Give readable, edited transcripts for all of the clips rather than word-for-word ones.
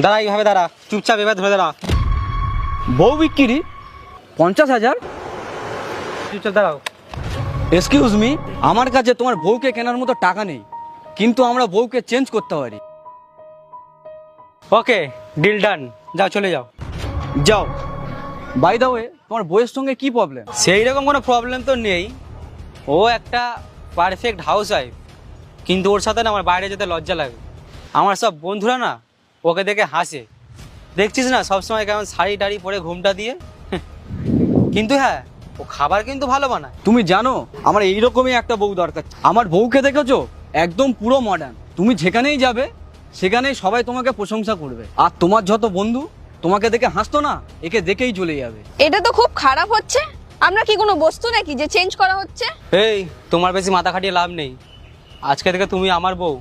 দাঁড়া, এইভাবে দাঁড়া, চুপচাপ এবার ধরে দাঁড়া। বউ বিক্রি 50,000? চুপচাপ দাঁড়াও। এক্সকিউজ মি, আমার কাছে তোমার বউকে কেনার মতো টাকা নেই, কিন্তু আমরা বউকে চেঞ্জ করতে পারি। ওকে, ডিল ডান, যাও চলে যাও। যাও। বাই দ্য ওয়ে, তোমার বউয়ের সঙ্গে কি প্রবলেম? সেই রকম কোনো প্রবলেম তো নেই, ও একটা পারফেক্ট হাউস ওয়াইফ, কিন্তু ওর সাথে না আমার বাইরে যেতে লজ্জা লাগে। আমার সব বন্ধুরা না ওকে দেখে হাসে, দেখছিস না সবসময় কেমন শাড়ি টাড়ি পরে ঘুমটা দিয়ে। কিন্তু হ্যাঁ, ও খাবার কিন্তু ভালো বানায়। তুমি জানো আমার এইরকমই একটা বউ দরকার। আমার বউকে দেখেছো, একদম পুরো মডার্ন। তুমি যেখানেই যাবে সেখানেই সবাই তোমাকে প্রশংসা করবে, আর তোমার যত বন্ধু তোমাকে দেখে হাসতো না, একে দেখেই চলে যাবে। এটা তো খুব খারাপ হচ্ছে। আমরা কি কোনো বস্তু নাকি যে চেঞ্জ করা হচ্ছে? এই, তোমার বেশি মাথা খাটিয়ে লাভ নেই। আজকে থেকে তুমি আমার বউ,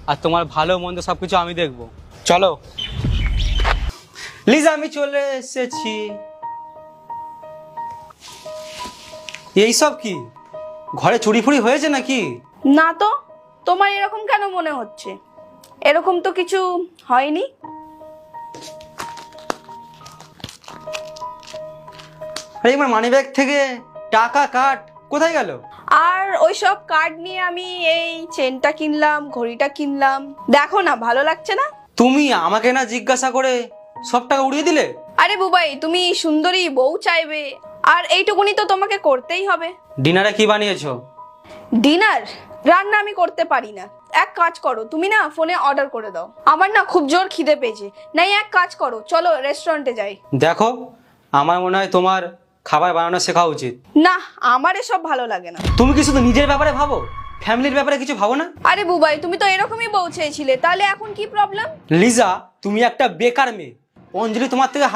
আর তোমার ভালো মন্দ সব কিছু আমি দেখবো। চলো লিজা, আমি চলে এসেছি। এইসব কি, ঘরে চুরি ফুরি হয়েছে নাকি? না তো, তোমার এরকম কেন মনে হচ্ছে? এরকম তো কিছু হয়নি। আরে আমার মানি ব্যাগ থেকে টাকা কাট কোথায় গেল? আর ওইসব কার্ড নিয়ে আমি এই চেনটা কিনলাম, ঘড়িটা কিনলাম। দেখো না, ভালো লাগছে না? তুমি আমাকে না জিজ্ঞাসা করে সব টাকা উড়িয়ে দিলে? আরে বুবাই, তুমি সুন্দরী বউ চাইবে, আর এইটুকুনি তো তোমাকে করতেই হবে। ডিনারে কি বানিয়েছো? ডিনার রান্না আমি করতে পারি না। এক কাজ করো, তুমি না ফোনে অর্ডার করে দাও। আমার না খুব জোর খিদে পেয়েছে। নাই, এক কাজ করো, চলো রেস্টুরেন্টে যাই। দেখো, আমার মনে হয় তোমার খাবার বানানো শেখা উচিত। না, আমার এসব ভালো লাগে না। তুমি কি শুধু নিজের ব্যাপারে ভাবো, ফ্যামিলির ব্যাপারে কিছু ভাবো না? আরে বুবাই, তুমি তো এরকমই বউ চেয়েছিলে, তাহলে এখন কি প্রবলেম? লিজা, তুমি একটা বেকার মেয়ে। অঞ্জলি তোমার থেকে